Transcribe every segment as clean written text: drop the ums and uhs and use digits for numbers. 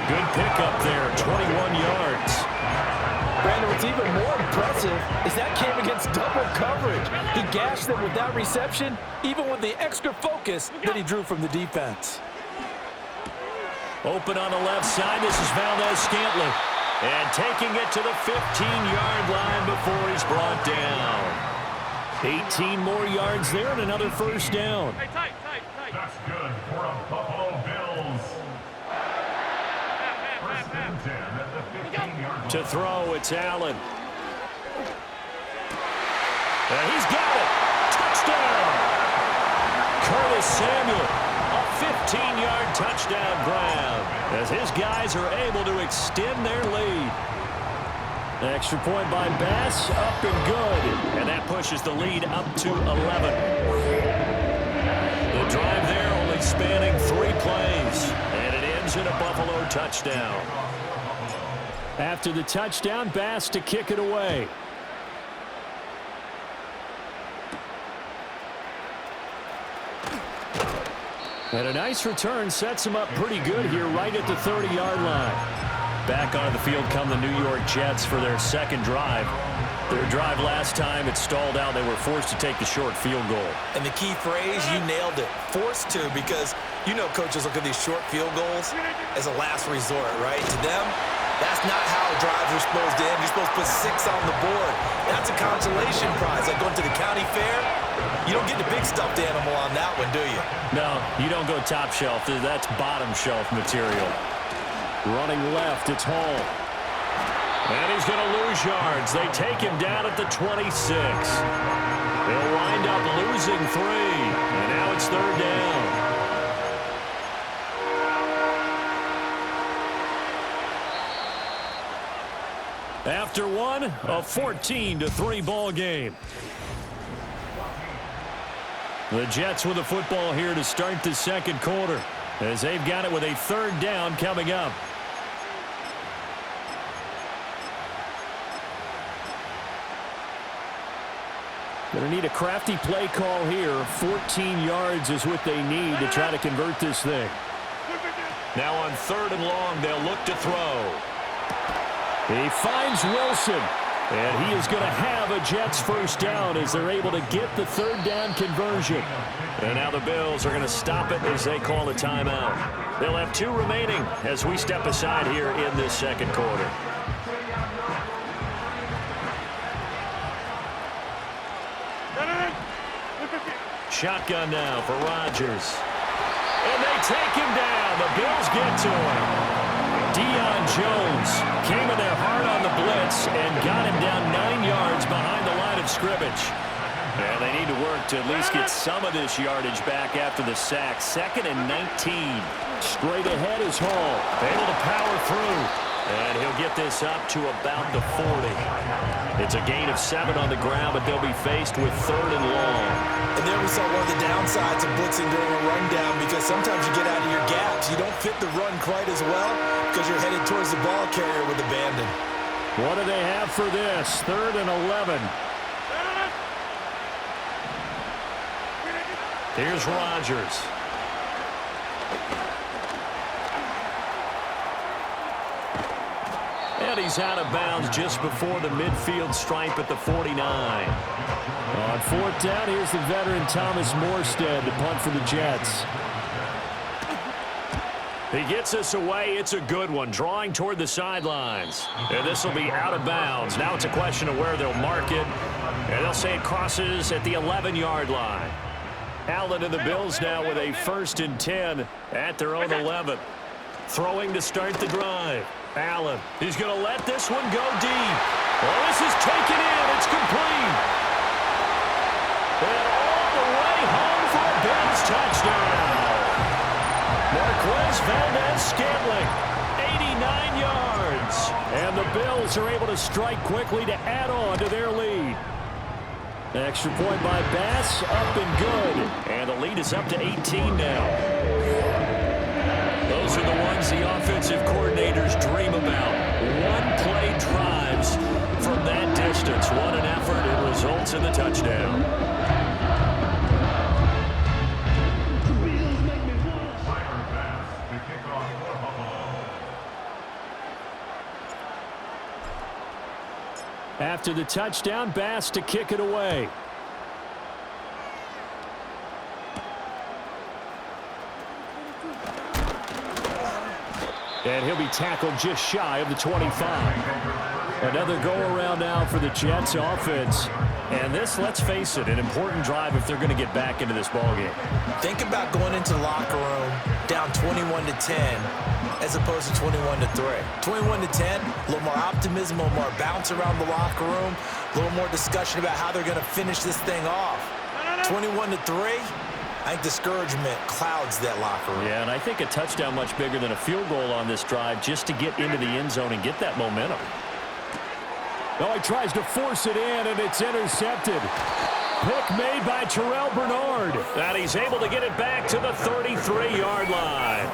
Good pickup there, 21 yards. Brandon, what's even more impressive is that came against double coverage. He gashed them with that reception, even with the extra focus that he drew from the defense. Open on the left side. This is Valdez-Scantling. And taking it to the 15-yard line before he's brought down. 18 more yards there and another first down. Hey, tight. That's good for a Buffalo Bills. First and 10 at the 15-yard line. To throw, it's Allen. And he's got it. Touchdown. Curtis Samuel. A 15-yard touchdown grab as his guys are able to extend their lead. Extra point by Bass, up and good. And that pushes the lead up to 11. The drive there only spanning 3 plays. And it ends in a Buffalo touchdown. After the touchdown, Bass to kick it away. And a nice return sets him up pretty good here right at the 30-yard line. Back onto the field come the New York Jets for their second drive. Their drive last time, it stalled out. They were forced to take the short field goal. And the key phrase, you nailed it. Forced to, because you know coaches look at these short field goals as a last resort, right? To them, that's not how drives are supposed to end. You're supposed to put 6 on the board. That's a consolation prize. Like going to the county fair, you don't get the big stuffed animal on that one, do you? No, you don't go top shelf. That's bottom shelf material. Running left, it's Hall. And he's going to lose yards. They take him down at the 26. They'll wind up losing 3. And now it's third down. After one, a 14-3 ball game. The Jets with the football here to start the second quarter, as they've got it with a third down coming up. Going to need a crafty play call here. 14 yards is what they need to try to convert this thing. Now on third and long, they'll look to throw. He finds Wilson. And he is going to have a Jets first down as they're able to get the third down conversion. And now the Bills are going to stop it as they call a timeout. They'll have 2 remaining as we step aside here in this second quarter. Shotgun now for Rodgers. And they take him down. The Bills get to him. Deion Jones came in there hard on the blitz and got him down 9 yards behind the line of scrimmage. And they need to work to at least get some of this yardage back after the sack. 2nd and 19. Straight ahead is Hall. Able to power through. And he'll get this up to about the 40. It's a gain of 7 on the ground, but they'll be faced with third and long. And there we saw one of the downsides of blitzing during a rundown, because sometimes you get out of your gaps. You don't fit the run quite as well because you're headed towards the ball carrier with abandon. What do they have for this? 3rd and 11. Here's Rodgers. And he's out of bounds just before the midfield stripe at the 49. On 4th down, here's the veteran Thomas Morstead to punt for the Jets. He gets us away. It's a good one, drawing toward the sidelines. And this will be out of bounds. Now it's a question of where they'll mark it. And they'll say it crosses at the 11-yard line. Allen and the Bills now with a 1st and 10 at their own 11. Throwing to start the drive. Allen, he's going to let this one go deep. Well, this is taken in. It's complete. And all the way home for a Bills touchdown. Marquez Valdez-Scantling, 89 yards. And the Bills are able to strike quickly to add on to their lead. Extra point by Bass, up and good. And the lead is up to 18 now. Those are the ones the offensive coordinators dream about. One-play drives from that distance. What an effort. It results in the touchdown. After the touchdown, Bass to kick it away. And he'll be tackled just shy of the 25. Another go-around now for the Jets offense. And this, let's face it, an important drive if they're going to get back into this ballgame. Think about going into the locker room down 21-10 as opposed to 21-3. 21-10, a little more optimism, a little more bounce around the locker room, a little more discussion about how they're going to finish this thing off. 21-3, I think discouragement clouds that locker room. Yeah, and I think a touchdown much bigger than a field goal on this drive just to get into the end zone and get that momentum. Oh, he tries to force it in, and it's intercepted. Pick made by Terrell Bernard. And he's able to get it back to the 33-yard line.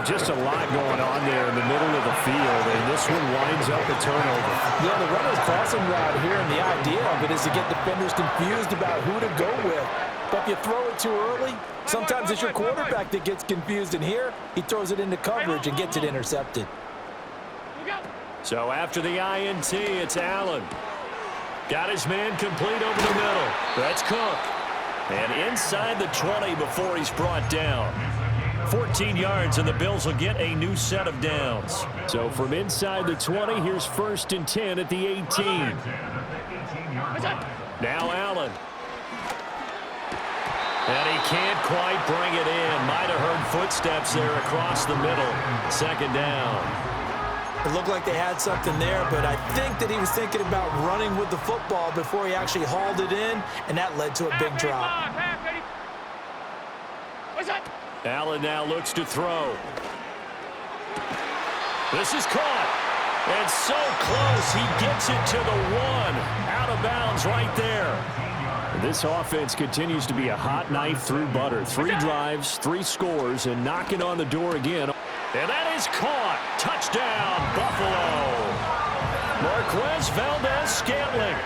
Just a lot going on there in the middle of the field, and this one winds up a turnover. Yeah, the runner's crossing route here, and the idea of it is to get defenders confused about who to go with. But if you throw it too early, sometimes it's your quarterback that gets confused, and here he throws it into coverage and gets it intercepted. So after the INT, it's Allen. Got his man complete over the middle. That's Cook. And inside the 20 before he's brought down. 14 yards, and the Bills will get a new set of downs. So from inside the 20, here's 1st and 10 at the 18. Now Allen. And he can't quite bring it in. Might have heard footsteps there across the middle. 2nd down. It looked like they had something there, but I think that he was thinking about running with the football before he actually hauled it in, and that led to a big drop. Allen now looks to throw. This is caught. And so close, he gets it to the 1. Out of bounds right there. This offense continues to be a hot knife through butter. 3 drives, 3 scores, and knocking on the door again. And that is caught. Touchdown, Buffalo. Marquez Valdez-Scantling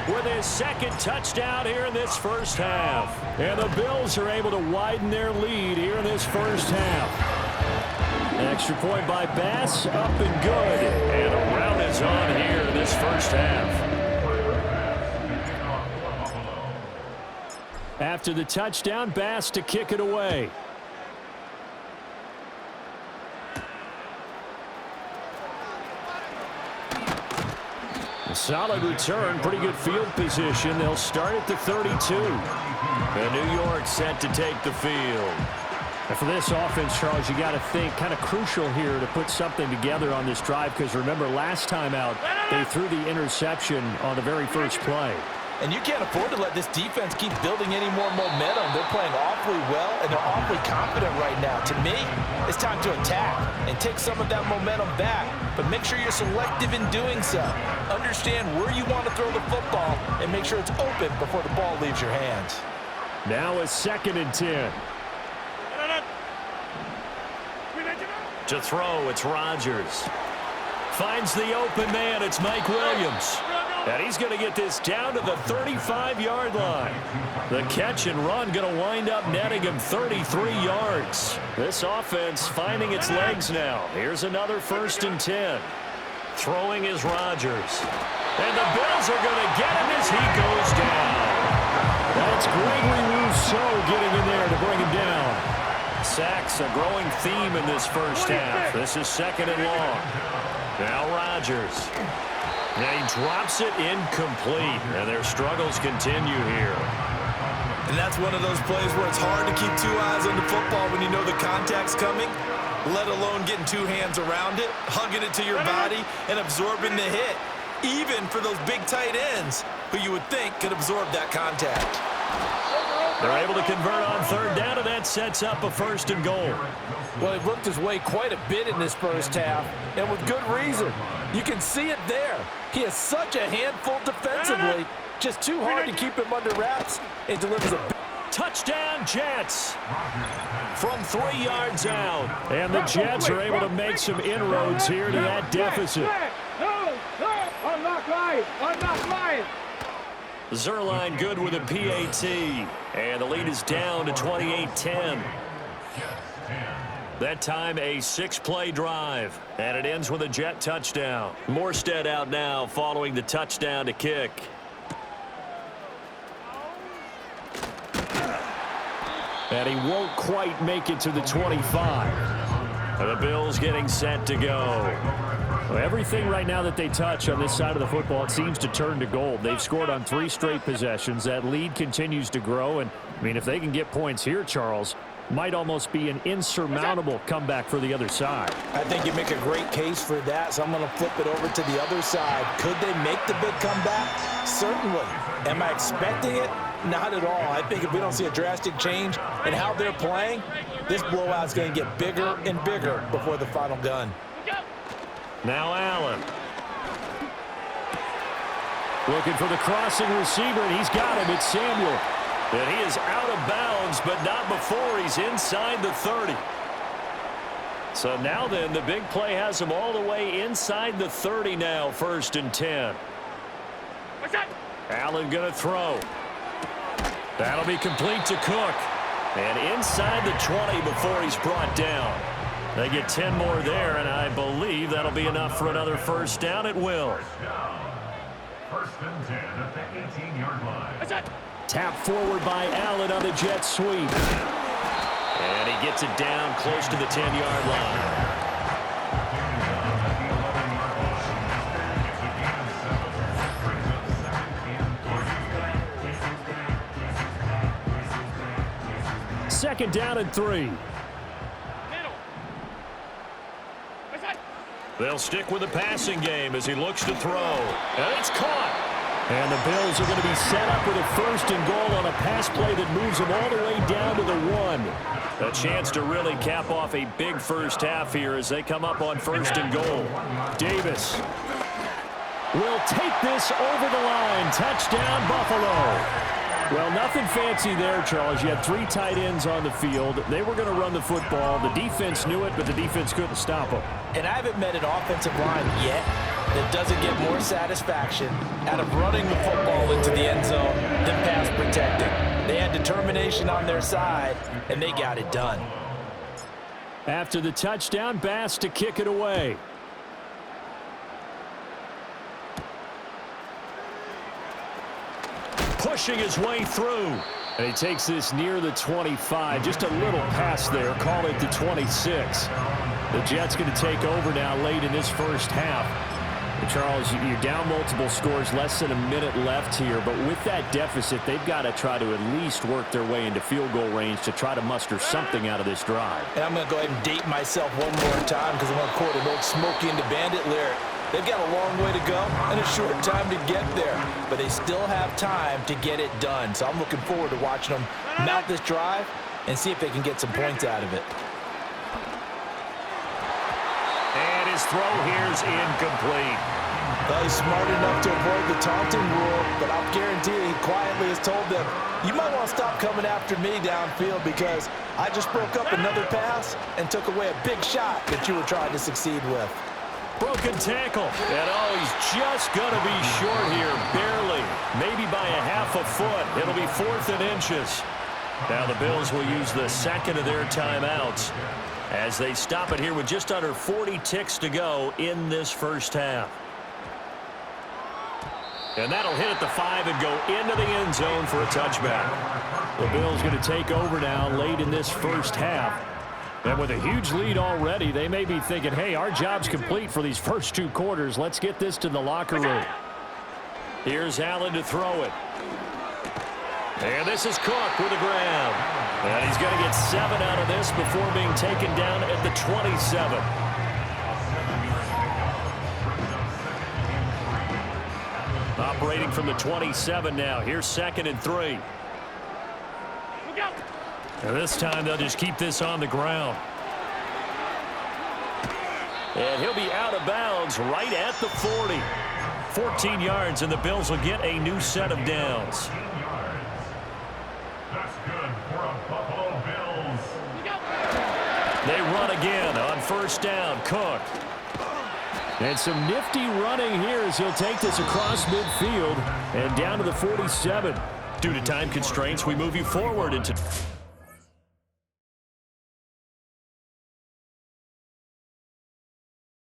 with his 2nd touchdown here in this first half. And the Bills are able to widen their lead here in this first half. An extra point by Bass, up and good. And a round is on here in this first half. After the touchdown, Bass to kick it away. A solid return, pretty good field position. They'll start at the 32. And New York set to take the field. And for this offense, Charles, you got to think kind of crucial here to put something together on this drive, because remember last time out they threw the interception on the very first play. And you can't afford to let this defense keep building any more momentum. They're playing awfully well, and they're awfully confident right now. To me, it's time to attack and take some of that momentum back. But make sure you're selective in doing so. Understand where you want to throw the football and make sure it's open before the ball leaves your hands. Now a 2nd and 10. To throw, it's Rodgers. Finds the open man, it's Mike Williams. And he's going to get this down to the 35-yard line. The catch and run going to wind up netting him 33 yards. This offense finding its legs now. Here's another 1st and 10. Throwing is Rodgers. And the Bills are going to get him as he goes down. That's Gregory Rousseau getting in there to bring him down. Sacks a growing theme in this first half. This is 2nd and long. Now Rodgers. And he drops it incomplete, and their struggles continue here. And that's one of those plays where it's hard to keep 2 eyes on the football when you know the contact's coming, let alone getting 2 hands around it, hugging it to your body, and absorbing the hit, even for those big tight ends who you would think could absorb that contact. They're able to convert on 3rd down, and that sets up a 1st and goal. Well, he worked his way quite a bit in this first half, and with good reason. You can see it there. He is such a handful defensively. Just too hard to keep him under wraps, and delivers a big touchdown Jets from 3 yards out. And the Jets are able to make some inroads here to that deficit. Zerline good with a PAT. And the lead is down to 28-10. That time a 6-play drive, and it ends with a Jet touchdown. Morstead out now following the touchdown to kick. And he won't quite make it to the 25. And the Bills getting set to go. Well, everything right now that they touch on this side of the football, it seems to turn to gold. They've scored on 3 straight possessions. That lead continues to grow. And, I mean, if they can get points here, Charles, might almost be an insurmountable comeback for the other side. I think you make a great case for that, so I'm going to flip it over to the other side. Could they make the big comeback? Certainly. Am I expecting it? Not at all. I think if we don't see a drastic change in how they're playing, this blowout's going to get bigger and bigger before the final gun. Now Allen. Looking for the crossing receiver, and he's got him. It's Samuel. And he is out of bounds, but not before he's inside the 30. So now then, the big play has him all the way inside the 30 now, 1st and 10. Allen going to throw. That'll be complete to Cook. And inside the 20 before he's brought down. They get 10 more there, and I believe that'll be enough for another first down. It will. 1st and 10 at the 18-yard line. Tap forward by Allen on the jet sweep. And he gets it down close to the 10-yard line. Second down and 3. They'll stick with the passing game as he looks to throw. And it's caught. And the Bills are going to be set up with a 1st and goal on a pass play that moves them all the way down to the 1. A chance to really cap off a big first half here as they come up on 1st and goal. Davis will take this over the line. Touchdown, Buffalo. Well, nothing fancy there, Charles. You had 3 tight ends on the field. They were going to run the football. The defense knew it, but the defense couldn't stop them. And I haven't met an offensive line yet that doesn't get more satisfaction out of running the football into the end zone than pass protecting. They had determination on their side, and they got it done. After the touchdown, Bass to kick it away. Pushing his way through. And he takes this near the 25. Just a little pass there. Call it the 26. The Jets going to take over now late in this first half. And Charles, you're down multiple scores, less than a minute left here. But with that deficit, they've got to try to at least work their way into field goal range to try to muster something out of this drive. And I'm going to go ahead and date myself one more time because I'm going to quote an old Smokey and the Bandit lyric. They've got a long way to go and a short time to get there, but they still have time to get it done. So I'm looking forward to watching them mount this drive and see if they can get some points out of it. And his throw here is incomplete. Well, he's smart enough to avoid the taunting rule, but I'll guarantee he quietly has told them, you might want to stop coming after me downfield because I just broke up another pass and took away a big shot that you were trying to succeed with. Broken tackle. And he's just going to be short here, barely. Maybe by a half a foot. It'll be 4th and inches. Now the Bills will use the second of their timeouts as they stop it here with just under 40 ticks to go in this first half. And that'll hit at the 5 and go into the end zone for a touchback. The Bills going to take over now late in this first half. And with a huge lead already, they may be thinking, hey, our job's complete for these first 2 quarters. Let's get this to the locker room. Here's Allen to throw it. And this is Cook with the grab. And he's going to get 7 out of this before being taken down at the 27. Operating from the 27 now. Here's 2nd and 3. And this time they'll just keep this on the ground. And he'll be out of bounds right at the 40. 14 yards, and the Bills will get a new set of downs. That's good for a Buffalo Bills. They run again on 1st down. Cook. And some nifty running here as he'll take this across midfield and down to the 47. Due to time constraints, we move you forward into